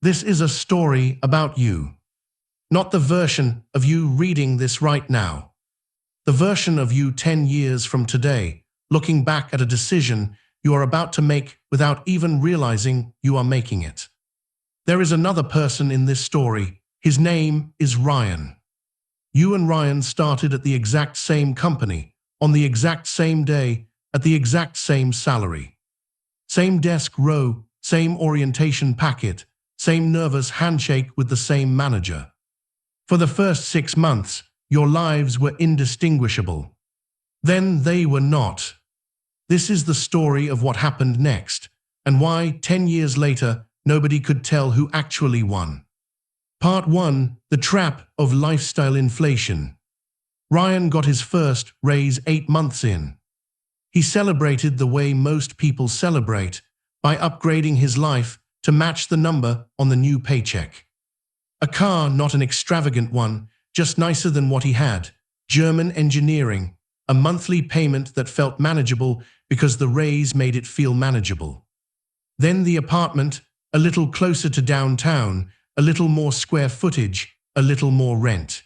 This is a story about you. Not the version of you reading this right now. The version of you 10 years from today, looking back at a decision you are about to make without even realizing you are making it. There is another person in this story. His name is Ryan. You and Ryan started at the exact same company, on the exact same day, at the exact same salary. Same desk row, same orientation packet, same nervous handshake with the same manager. For the first 6 months, your lives were indistinguishable. Then they were not. This is the story of what happened next, and why 10 years later nobody could tell who actually won. Part 1. The Trap of Lifestyle Inflation. Ryan got his first raise 8 months in. He celebrated the way most people celebrate, by upgrading his life to match the number on the new paycheck. A car, not an extravagant one, just nicer than what he had. German engineering, a monthly payment that felt manageable because the raise made it feel manageable. Then the apartment, a little closer to downtown, a little more square footage, a little more rent.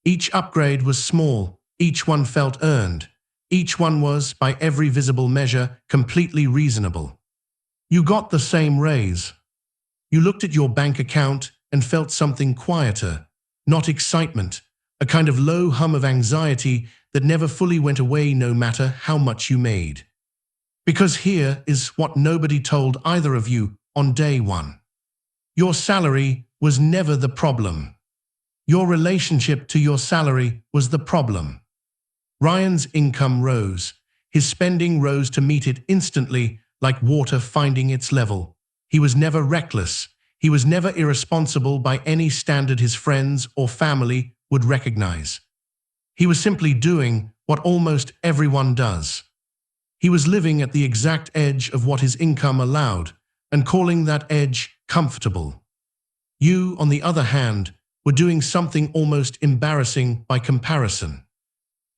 Each upgrade was small, each one felt earned. Each one was, by every visible measure, completely reasonable. You got the same raise. You looked at your bank account and felt something quieter, not excitement, a kind of low hum of anxiety that never fully went away no matter how much you made. Because here is what nobody told either of you on day one. Your salary was never the problem. Your relationship to your salary was the problem. Ryan's income rose. His spending rose to meet it instantly, like water finding its level. He was never reckless. He was never irresponsible by any standard his friends or family would recognize. He was simply doing what almost everyone does. He was living at the exact edge of what his income allowed, and calling that edge comfortable. You, on the other hand, were doing something almost embarrassing by comparison.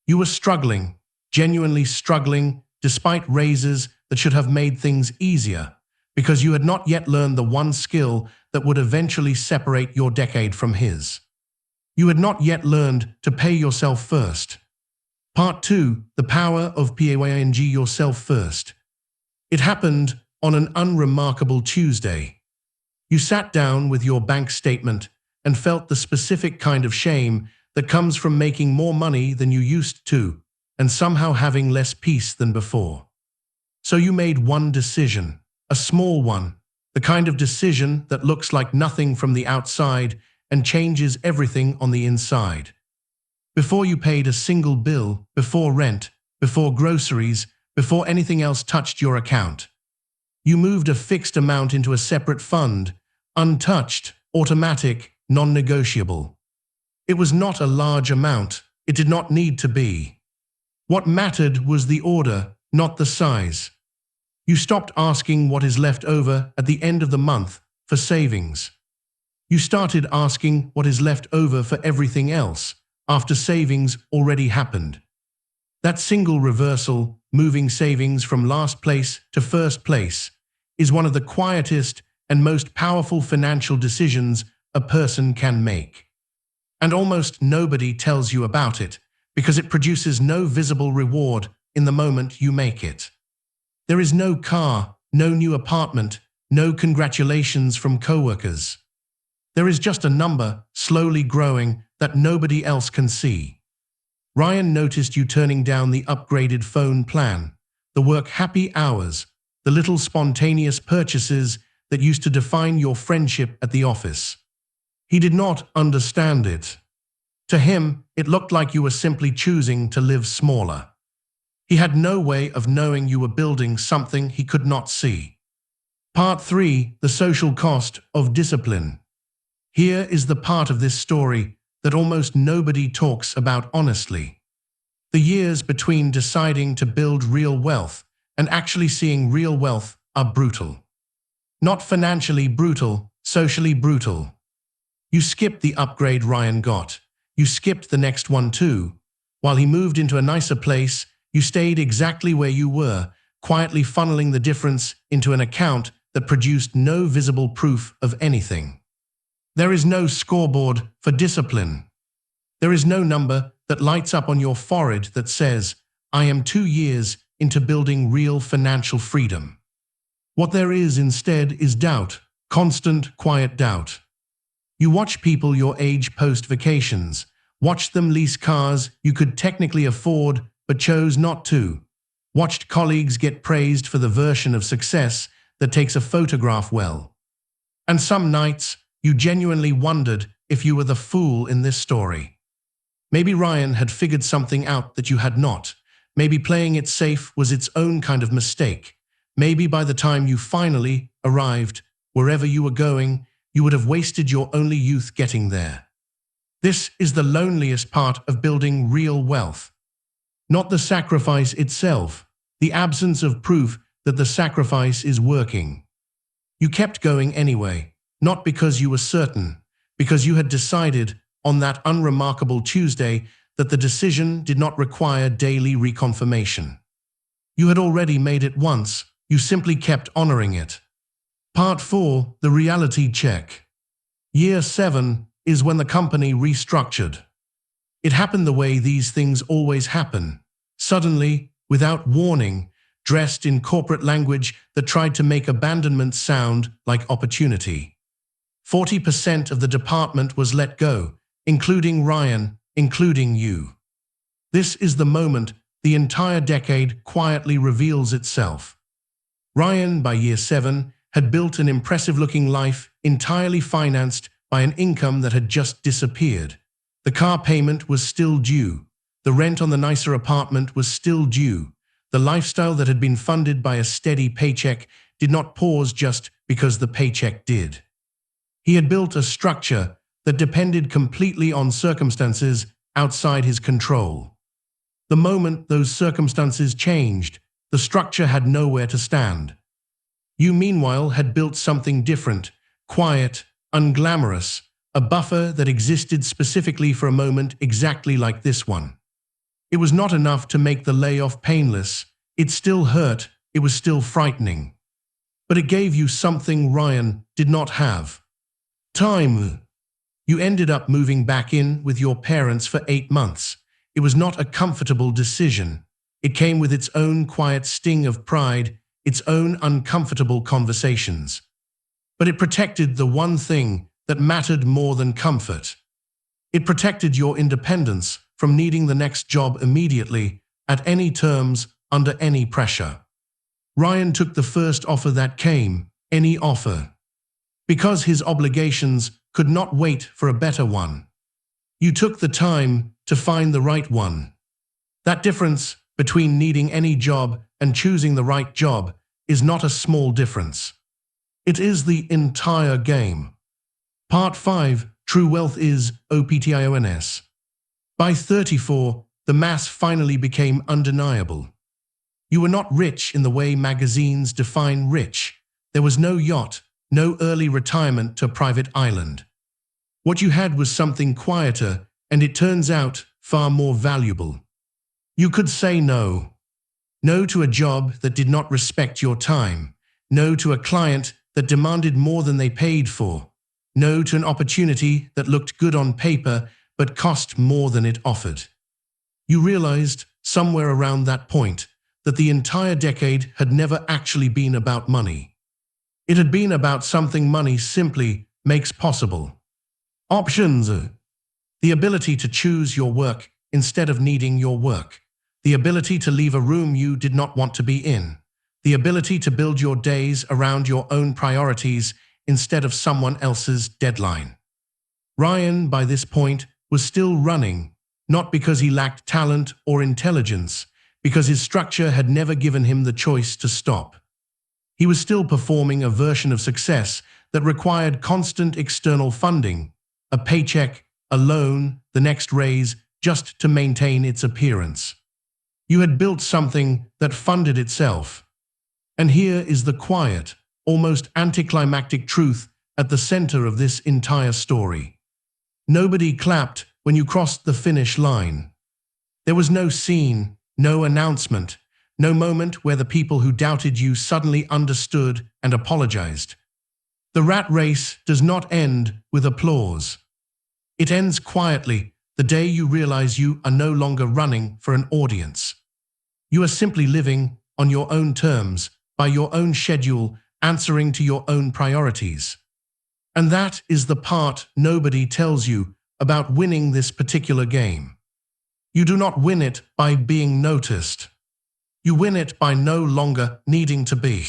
You were struggling, genuinely struggling, despite raises that should have made things easier, because you had not yet learned the one skill that would eventually separate your decade from his. You had not yet learned to pay yourself first. Part 2. The Power of Paying Yourself First. It happened on an unremarkable Tuesday. You sat down with your bank statement and felt the specific kind of shame that comes from making more money than you used to and somehow having less peace than before. So you made one decision, a small one, the kind of decision that looks like nothing from the outside and changes everything on the inside. Before you paid a single bill, before rent, before groceries, before anything else touched your account, you moved a fixed amount into a separate fund, untouched, automatic, non-negotiable. It was not a large amount. It did not need to be. What mattered was the order, not the size. You stopped asking what is left over at the end of the month for savings. You started asking what is left over for everything else after savings already happened. That single reversal, moving savings from last place to first place, is one of the quietest and most powerful financial decisions a person can make. And almost nobody tells you about it because it produces no visible reward in the moment you make it. There is no car, no new apartment, no congratulations from coworkers. There is just a number, slowly growing, that nobody else can see. Ryan noticed you turning down the upgraded phone plan, the work happy hours, the little spontaneous purchases that used to define your friendship at the office. He did not understand it. To him, it looked like you were simply choosing to live smaller. He had no way of knowing you were building something he could not see. Part 3. The Social Cost of Discipline. Here is the part of this story that almost nobody talks about honestly. The years between deciding to build real wealth and actually seeing real wealth are brutal. Not financially brutal, socially brutal. You skipped the upgrade Ryan got. You skipped the next one too. While he moved into a nicer place, you stayed exactly where you were, quietly funneling the difference into an account that produced no visible proof of anything. There is no scoreboard for discipline. There is no number that lights up on your forehead that says, "I am 2 years into building real financial freedom." What there is instead is doubt, constant, quiet doubt. You watch people your age post vacations, watched them lease cars you could technically afford but chose not to, watched colleagues get praised for the version of success that takes a photograph well. And some nights, you genuinely wondered if you were the fool in this story. Maybe Ryan had figured something out that you had not. Maybe playing it safe was its own kind of mistake. Maybe by the time you finally arrived, wherever you were going, you would have wasted your only youth getting there. This is the loneliest part of building real wealth. Not the sacrifice itself, the absence of proof that the sacrifice is working. You kept going anyway, not because you were certain, because you had decided on that unremarkable Tuesday that the decision did not require daily reconfirmation. You had already made it once, you simply kept honoring it. Part 4, the reality check. Year 7 is when the company restructured. It happened the way these things always happen, suddenly, without warning, dressed in corporate language that tried to make abandonment sound like opportunity. 40% of the department was let go, including Ryan, including you. This is the moment the entire decade quietly reveals itself. Ryan, by year 7, had built an impressive-looking life entirely financed by an income that had just disappeared. The car payment was still due. The rent on the nicer apartment was still due. The lifestyle that had been funded by a steady paycheck did not pause just because the paycheck did. He had built a structure that depended completely on circumstances outside his control. The moment those circumstances changed, the structure had nowhere to stand. You, meanwhile, had built something different, quiet, unglamorous, a buffer that existed specifically for a moment exactly like this one. It was not enough to make the layoff painless. It still hurt, it was still frightening. But it gave you something Ryan did not have. Time. You ended up moving back in with your parents for 8 months. It was not a comfortable decision. It came with its own quiet sting of pride, its own uncomfortable conversations. But it protected the one thing that mattered more than comfort. It protected your independence from needing the next job immediately, at any terms, under any pressure. Ryan took the first offer that came, any offer, because his obligations could not wait for a better one. You took the time to find the right one. That difference between needing any job and choosing the right job is not a small difference. It is the entire game. Part 5, True Wealth is OPTIONS. By 34, the mass finally became undeniable. You were not rich in the way magazines define rich. There was no yacht, no early retirement to a private island. What you had was something quieter, and it turns out far more valuable. You could say no. No to a job that did not respect your time. No to a client that demanded more than they paid for. No to an opportunity that looked good on paper but cost more than it offered. You realized, somewhere around that point, that the entire decade had never actually been about money. It had been about something money simply makes possible. Options. The ability to choose your work instead of needing your work. The ability to leave a room you did not want to be in. The ability to build your days around your own priorities instead of someone else's deadline. Ryan, by this point, was still running, not because he lacked talent or intelligence, because his structure had never given him the choice to stop. He was still performing a version of success that required constant external funding, a paycheck, a loan, the next raise, just to maintain its appearance. You had built something that funded itself. And here is the quiet, almost anticlimactic truth at the center of this entire story. Nobody clapped when you crossed the finish line. There was no scene, no announcement, No moment where the people who doubted you suddenly understood and apologized. The rat race does not end with applause. It ends quietly the day you realize you are no longer running for an audience. You are simply living on your own terms, by your own schedule, answering to your own priorities. And that is the part nobody tells you about winning this particular game. You do not win it by being noticed. You win it by no longer needing to be.